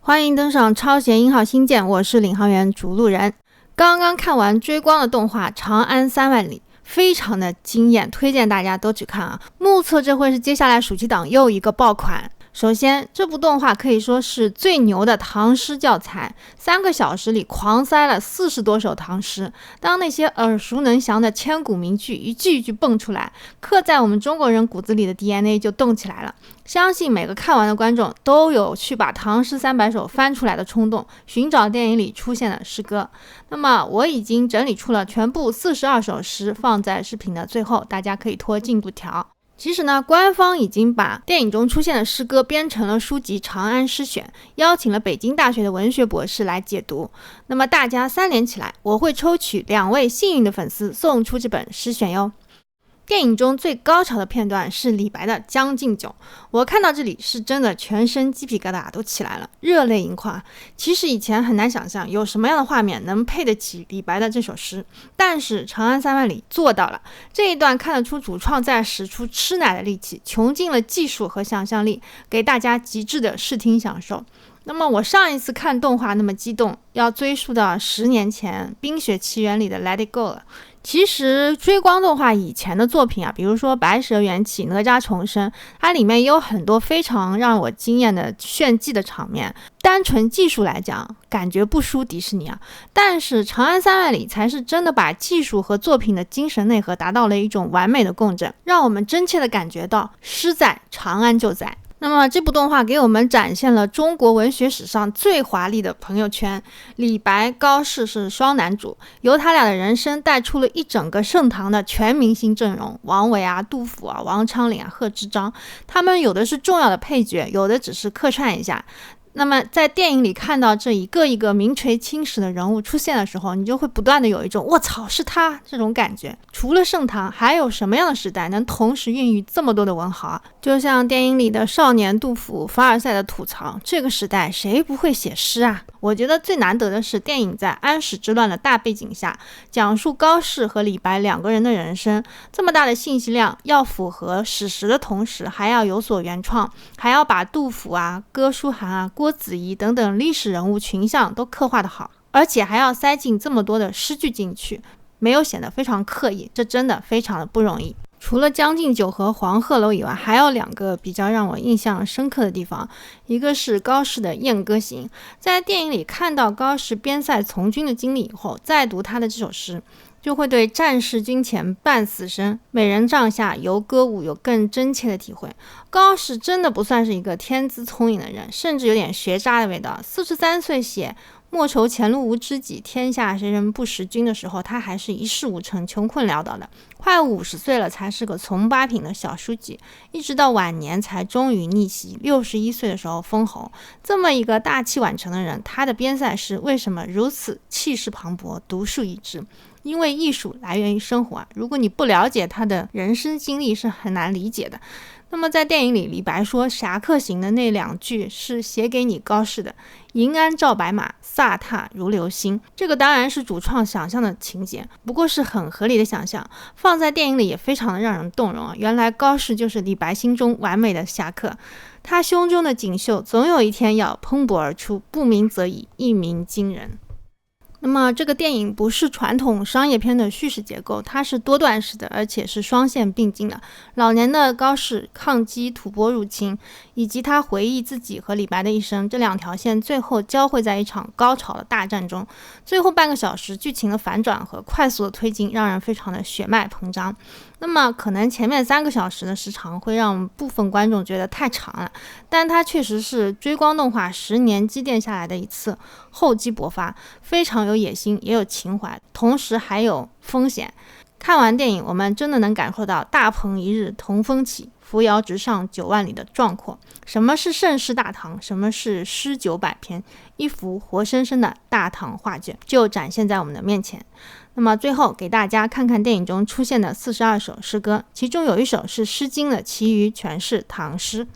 欢迎登上超闲1号星舰，我是领航员逐路人。刚刚看完追光的动画《长安三万里》，非常的惊艳，推荐大家都去看啊！目测这会是接下来暑期档又一个爆款。首先，这部动画可以说是最牛的唐诗教材，3个小时里狂塞了40多首唐诗。当那些耳熟能详的千古名句一句一句蹦出来，刻在我们中国人骨子里的 DNA 就动起来了。相信每个看完的观众都有去把唐诗300首翻出来的冲动，寻找电影里出现的诗歌。那么我已经整理出了全部42首诗，放在视频的最后，大家可以拖进度条。其实呢，官方已经把电影中出现的诗歌编成了书籍《长安诗选》，邀请了北京大学的文学博士来解读。那么大家3连起来，我会抽取2位幸运的粉丝送出这本诗选哟。电影中最高潮的片段是李白的《将进酒》，我看到这里是真的全身鸡皮疙瘩都起来了，热泪盈眶。其实以前很难想象有什么样的画面能配得起李白的这首诗，但是《长安三万里》做到了。这一段看得出主创在使出吃奶的力气，穷尽了技术和想象力，给大家极致的视听享受。那么我上一次看动画那么激动，要追溯到10年前《冰雪奇缘》里的 Let It Go 了。其实追光动画以前的作品啊，比如说白蛇缘起、哪吒重生，它里面也有很多非常让我惊艳的炫技的场面。单纯技术来讲，感觉不输迪士尼啊。但是长安三万里才是真的把技术和作品的精神内核达到了一种完美的共振，让我们真切的感觉到诗在，长安就在。那么这部动画给我们展现了中国文学史上最华丽的朋友圈，李白、高适是双男主，由他俩的人生带出了一整个盛唐的全明星阵容，王维啊、杜甫啊、王昌龄啊、贺知章，他们有的是重要的配角，有的只是客串一下。那么在电影里看到这一个一个名垂青史的人物出现的时候，你就会不断的有一种我操是他这种感觉。除了盛唐，还有什么样的时代能同时孕育这么多的文豪啊？就像电影里的少年杜甫凡尔赛的吐槽，这个时代谁不会写诗啊？我觉得最难得的是电影在安史之乱的大背景下，讲述高适和李白2个人的人生，这么大的信息量，要符合史实的同时还要有所原创，还要把杜甫啊、哥舒翰啊、郭子仪等等历史人物群像都刻画得好，而且还要塞进这么多的诗句进去，没有显得非常刻意，这真的非常的不容易。除了将进酒和黄鹤楼以外，还有2个比较让我印象深刻的地方。一个是高适的《燕歌行》，在电影里看到高适边塞从军的经历以后，再读他的这首诗，就会对战士军前半死生，美人帐下游歌舞有更真切的体会。高适真的不算是一个天资聪颖的人，甚至有点学渣的味道。43岁写莫愁前路无知己，天下谁人不识君的时候，他还是一事无成，穷困潦倒的。快50岁了才是个从8品的小书记，一直到晚年才终于逆袭，61岁的时候封侯。这么一个大器晚成的人，他的边塞诗为什么如此气势磅礴、独树一帜？因为艺术来源于生活啊，如果你不了解他的人生经历是很难理解的。那么在电影里，李白说《侠客行》的那2句是写给你高适的，银鞍照白马，飒沓如流星。这个当然是主创想象的情节，不过是很合理的想象，放在电影里也非常的让人动容啊。原来高适就是李白心中完美的侠客，他胸中的锦绣总有一天要喷薄而出，不鸣则已，一鸣惊人。那么这个电影不是传统商业片的叙事结构，它是多段式的，而且是双线并进的。老年的高适抗击吐蕃入侵，以及他回忆自己和李白的一生，这2条线最后交汇在一场高潮的大战中。最后半个小时剧情的反转和快速的推进，让人非常的血脉膨胀。那么可能前面3个小时的时长会让部分观众觉得太长了，但它确实是追光动画10年积淀下来的一次厚积薄发，非常有野心，也有情怀，同时还有风险。看完电影，我们真的能感受到大鹏一日同风起，扶摇直上9万里的壮阔。什么是盛世大唐？什么是诗900篇？一幅活生生的大唐画卷就展现在我们的面前。那么最后给大家看看电影中出现的42首诗歌，其中有一首是《诗经》的，其余全是唐诗。